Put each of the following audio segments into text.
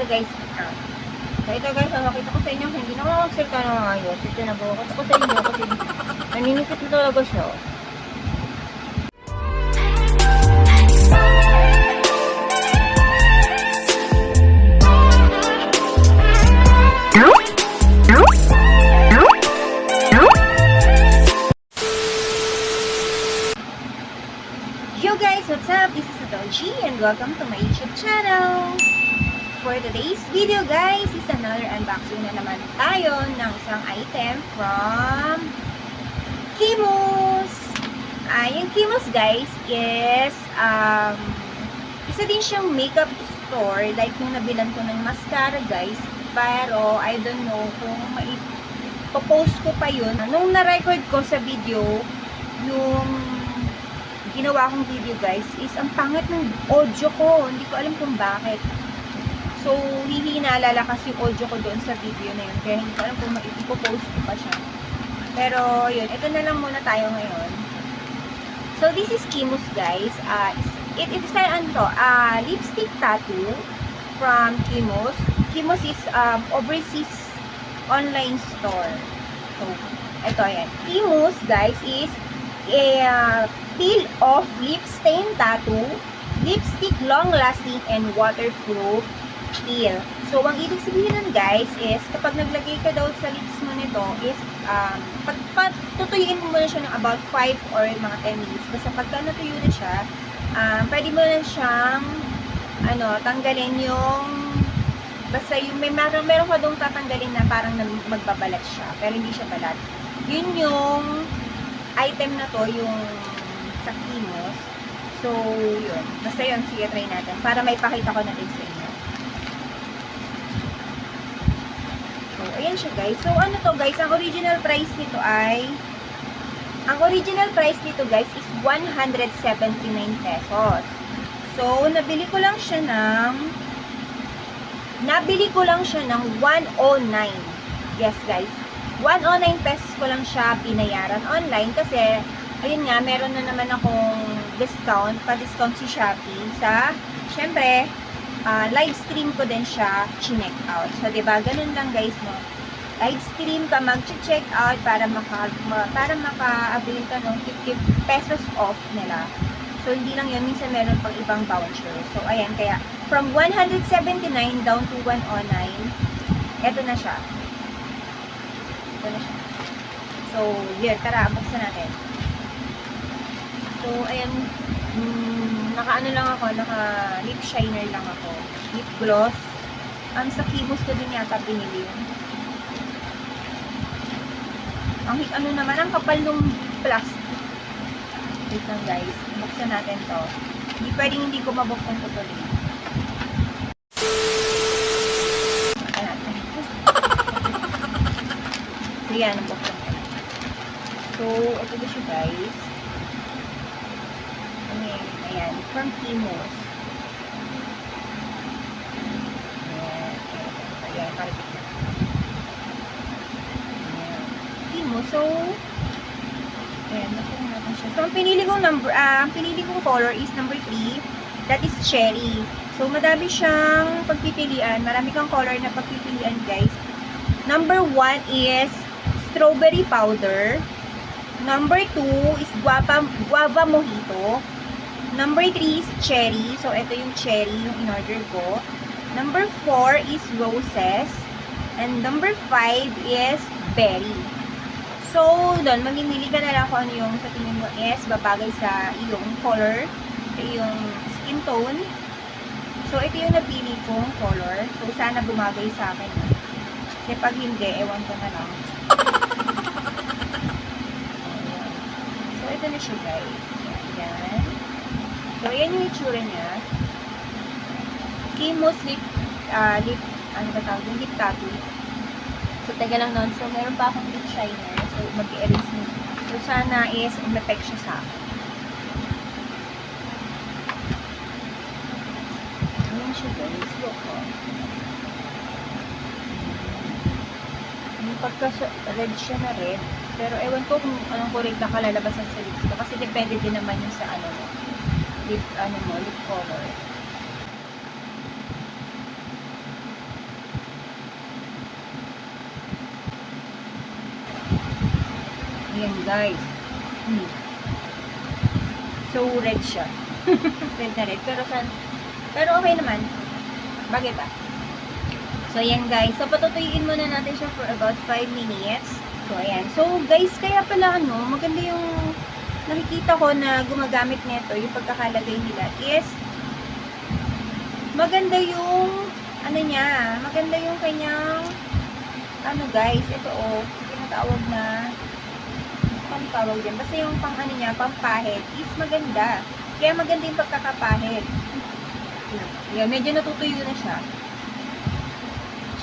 So guys, so ito guys, makita ko sa inyo, hindi na ako magsalita ng ayos. Ito na bukas ako sa inyo kasi naninipit na talaga siya. Yo guys, what's up? This is Adoji and welcome to my YouTube channel. For today's video guys, is another unboxing na naman tayo ng isang item from Kimos. Yung Kimos guys is isa din siyang makeup store, like nung nabilan ko ng mascara guys, pero I don't know kung post ko pa yun. Nung na-record ko sa video yung ginawa kong video guys, is ang pangit ng audio ko, hindi ko alam kung bakit. So, hindi naalala kasi yung audio ko doon sa video na yun. Kaya hindi ko alam kung ipopost ko pa siya. Pero, yun. Ito na lang muna tayo ngayon. So, this is Kimos, guys. It is lipstick tattoo from Kimos. Kimos is overseas online store. So, ito, ayan. Kimos, guys, is a peel-off lip stain tattoo, lipstick long-lasting and waterproof peel. So, ang ibig sabihin nun guys is, kapag naglagay ka daw sa lips mo nito is, tutuyuin mo na siya ng about 5 or mga 10 minutes. Basta pagka natuyo na siya, pwede mo na siyang, tanggalin yung, basta yung, meron ka doon tatanggalin na parang magbabalat siya, pero hindi siya balat. Yun yung item na to, yung sa Kimos. So, yun. Basta yun, sige, try natin. Para may pakita ko na din sa inyo. So, ayan siya guys. So, ano to guys, ang original price nito is 179 pesos. So, nabili ko lang siya ng 109. Yes guys. 109 pesos ko lang siya binayaran online kasi, ayun nga, meron na naman akong discount, pa-discount si Shopee sa, syempre, live stream ko din siya chineck out. So, diba, ganun lang guys, no? Live stream ka, mag-check out para maka-avail ka ng 50 pesos off nila. So, hindi lang yun, minsan meron pang ibang voucher. So, ayan, kaya, from 179 down to 109, eto na siya. Ito na siya. So, here, tara, buksan natin. So, ayan, naka-lip shiner lang ako. Lip gloss. Sa Kimos ko din yata binili yun. Ang kapal nung plastic. Wait lang guys, buksan natin to. Hindi pwedeng hindi ko mabuksan to tuloy. So, yan, buksan ko. So, ito na siya guys. Ayan, from Kimos. Ayan, kalapit na. Ayan. Kimos, so, ayan, nakuha natin siya. So, ang pinili kong color is number 3. That is cherry. So, madami siyang pagpipilian. Marami kang color na pagpipilian, guys. Number 1 is strawberry powder. Number 2 is guava mojito. Number 3 is cherry. So, ito yung cherry, yung in-order ko. Number 4 is roses. And number 5 is berry. So, doon, mamimili ka na lang kung ano yung sa tingin mo is babagay sa iyong color, sa iyong skin tone. So, ito yung napili kong color. So, sana bumagay sa akin. Kasi pag hindi, ewan ko na lang. So, ito na siya guys. Ayan. So, ayan yung itsura niya. Kimos lip tattoo. So, taga lang nun. So, meron pa akong lip shiner. So, mag-i-erase mo. So, sana is umepek siya sa akin. Ayan siya guys. Look ko. Yung pagka-red siya na red. Pero, ewan ko kung anong correct na kalalabasan sa lips ko. Kasi, depende din naman yung sa lip color. Guys. So, red siya. Red na red. Pero okay naman. Bagay pa. So, ayan guys. So, patutuyuin muna natin siya for about 5 minutes. So, ayan. So, guys, kaya pala maganda yung nakikita ko na gumagamit nito, yung pagkakalagay nila is maganda yung niya, maganda yung kanyang guys, ito tinatawag na tawag yan. Basta yung niya, pampahid is maganda. Kaya maganda yung pagkakapahid. Yan, medyo natutuyo na siya.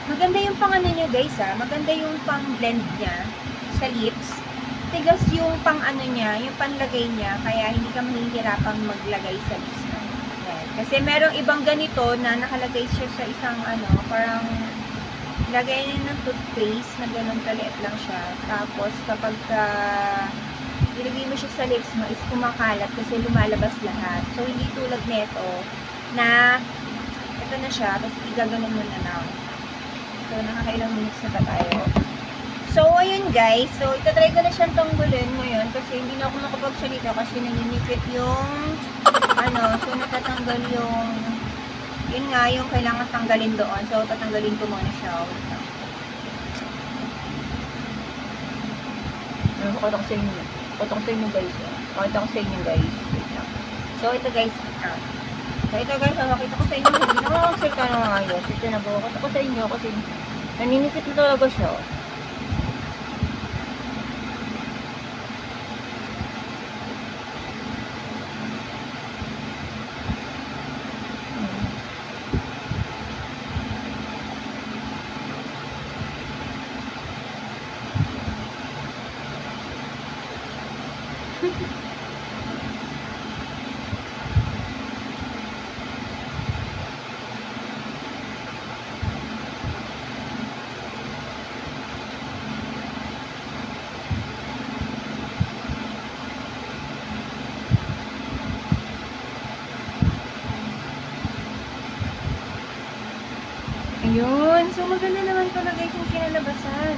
Maganda yung niya guys maganda yung pang blend niya sa lips. Tigas yung niya, yung panlagay niya, kaya hindi ka mahihirapang maglagay sa lips mo. Yan. Kasi merong ibang ganito na nakalagay siya sa isang parang lagay niya ng toothpaste na ganun kaliit lang siya. Tapos kapag ilagay mo siya sa lips mo is kumakalat kasi lumalabas lahat. So hindi tulad nito na ito na siya, tapos igaganon mo na lang. So nakakailang minutes na ba tayo? So ayun guys, so itatry ko na siyang tanggulin ngayon kasi hindi na ako nakapagsalita kasi naninipit yung so natatanggal yung yun nga, yung kailangan tanggalin doon. So, tatanggalin ko muna siya. Pakita ko sa inyo. Pakita ko sa inyo guys. Pakita ko sa inyo guys. So, ito guys. So, ito guys. Pakita ko sa inyo. Hindi na makakasita na mga ayos. Ito na po. Pakita ko sa inyo kasi naninipit na talaga siya. Ayun. So, maganda naman pala guys yung kinalabasan.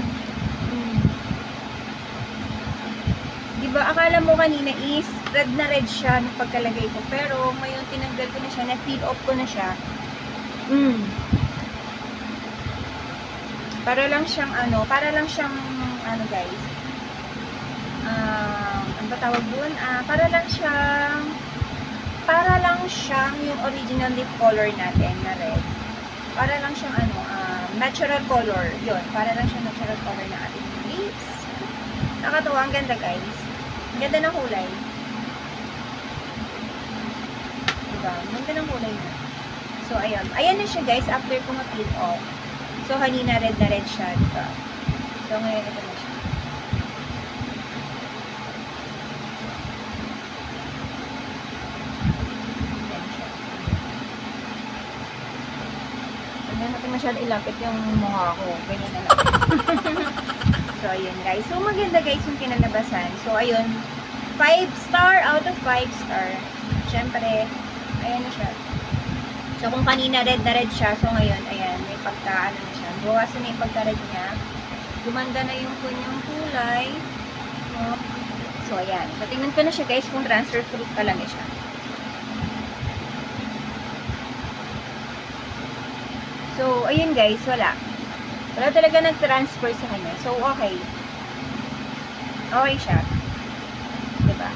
Diba, akala mo kanina is red na red siya nung pagkalagay ko. Pero, ngayon tinanggal ko na siya, na-peel off ko na siya. Para lang siyang guys. Ano ba tawag doon? Para lang siyang yung original lip color natin na red. Para lang siyang natural color. Yun, para lang siyang natural color na ating lips. Nakatuwa, ang ganda guys. Ang ganda ng kulay. Diba? Ang ganda ng kulay na. So, ayun. Ayan na siya guys, after ko ma-peel off. So, kanina red na red siya, diba? So, ngayon ito na siya. Hindi natin masyado ilapit yung mukha ko. Ganyan na lang. So, ayun guys. So, maganda guys yung kinalabasan. So, ayun. 5 star out of 5 star. Siyempre, ayan na siya. So, kung kanina red na red siya, so ngayon, ayan, may na siya. Bawasan na yung pagka-red niya. Gumanda na yung kunyang kulay. So, ayan. So, tingnan ko na siya guys kung transfer fruit pa lang siya. So, ayun guys, wala. Wala talaga nag-transfer sa kanya. So, okay. Okay siya. Diba?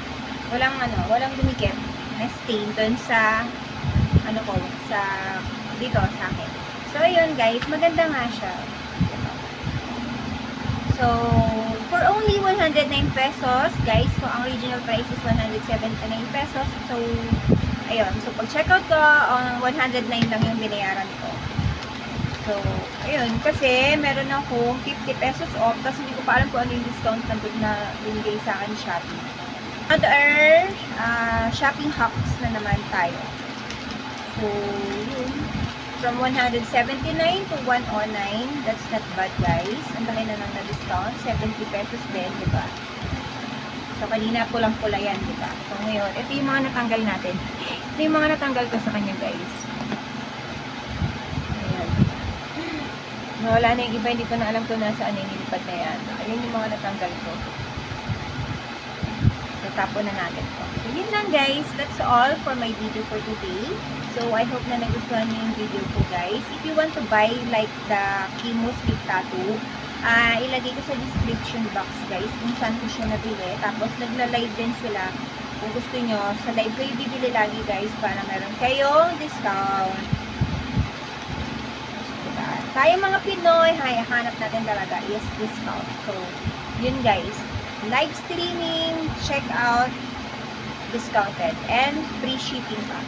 Walang dumikit na stain dun sa dito sa akin. So, ayun guys, maganda nga siya. Diba? So, for only 109 pesos, guys, so ang original price is 179 pesos. So, ayun. So, pag checkout ko, 109 lang yung binayaran ko. So, ayun, kasi meron akong 50 pesos off, kasi hindi ko pa alam kung ano yung discount na binigay sa akin Shopee. Other shopping hacks na naman tayo. So, yun. From 179 to 109, that's not bad guys. Ang laki na lang na discount, 70 pesos din, diba? So, kanina pulang-pula yan, diba? So, ngayon, ito yung mga natanggal natin. Ito yung mga natanggal ko sa kanya guys. Wala na yung iba, hindi ko na alam kung nasaan yung nilipad na yan. Ayun yung mga natanggal ko. tapon na natin to. So, yun lang guys. That's all for my video for today. So, I hope na nagustuhan niyo yung video ko guys. If you want to buy like the Kimo Sleep Tattoo, ilagay ko sa description box guys kung saan ko siya nabili. Tapos, nagla-live din sila. Kung gusto nyo, sa live ko ibibili lagi guys para meron kayong discount. Diba? Tayo mga Pinoy, hanap natin talaga is discount. So, yun guys. Live streaming, check out, discounted, and free shipping pa.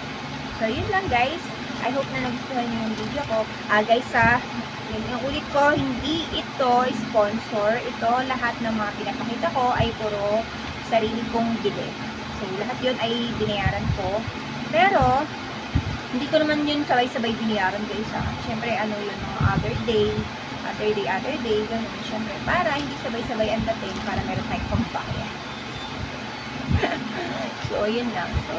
So, yun lang guys. I hope na nagustuhan nyo yung video ko. Guys, yun, yung ulit ko, hindi ito sponsor. Ito, lahat ng mga pinapakita ko ay puro sarili kong bili. So, lahat yun ay binayaran ko. Pero, hindi ko naman yun sabay-sabay binayaran guys. Siyempre, ano yun, mga other day, ganun. Siyempre, para hindi sabay-sabay ang dating para meron tayong pambayad. So, yun lang. So,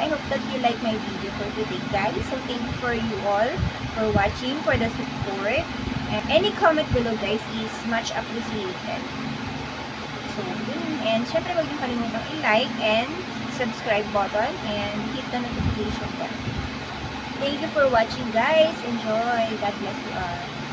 I hope that you like my video for today, guys. So, thank you for you all for watching, for the support. And any comment below, guys, is much appreciated. So, yun. And, syempre, huwag niyo kalimutang i-like and subscribe button and hit the notification bell. Thank you for watching, guys. Enjoy. God bless you all.